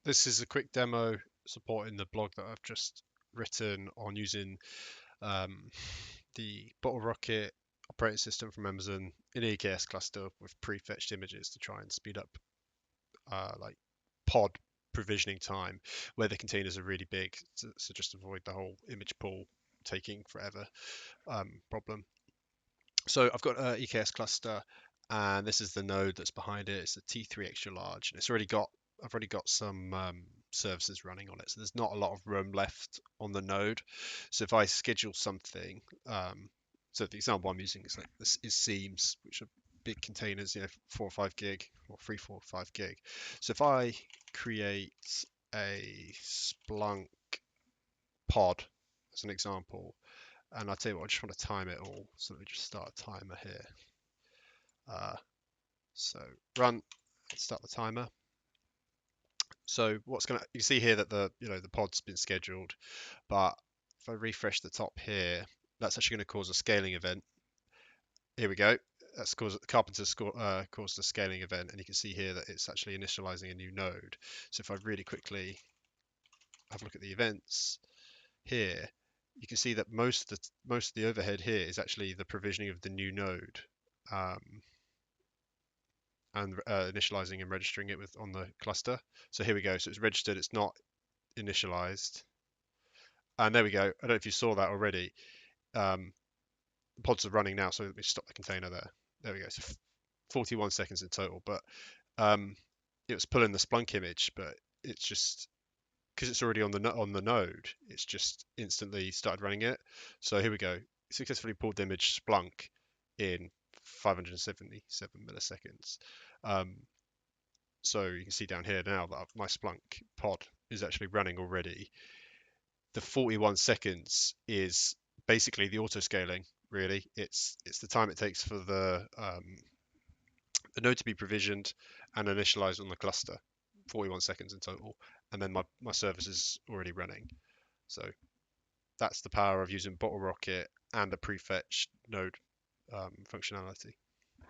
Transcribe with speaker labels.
Speaker 1: This is a quick demo supporting the blog that I've just written on using um, the Bottlerocket operating system from Amazon in EKS cluster with prefetched images to try and speed up like pod provisioning time where the containers are really big. So just avoid the whole image pool taking forever problem. So I've got an EKS cluster, and this is the node that's behind it. It's a T3 extra large, and I've already got some services running on it. So there's not a lot of room left on the node. So if I schedule something, so the example I'm using is like this is seams, which are big containers, 4 or 5 gig or 3, 4, 5 gig. So if I create a Splunk pod as an example, and I'll tell you what, I just want to time it all. So let me just start a timer here. So run, start the timer. So you see here that the pod's been scheduled, but if I refresh the top here, that's actually going to cause a scaling event. Here we go. That's caused caused a scaling event, and you can see here that it's actually initializing a new node. So if I really quickly have a look at the events here, you can see that most of the overhead here is actually the provisioning of the new node. Um, and initializing and registering it with on the cluster. So here we go. So it's registered. It's not initialized. And there we go. I don't know if you saw that already. The pods are running now. So let me stop the container there. There we go. So 41 seconds in total. But um, it was pulling the Splunk image, but it's just because it's already on the node. It's just instantly started running it. So here we go. Successfully pulled the image Splunk in 577 milliseconds. Um, So you can see down here now that my Splunk pod is actually running already. The 41 seconds is basically the auto scaling. Really, it's the time it takes for the node to be provisioned and initialized on the cluster. 41 seconds in total, and then my service is already running. So that's the power of using Bottlerocket and a prefetched node functionality.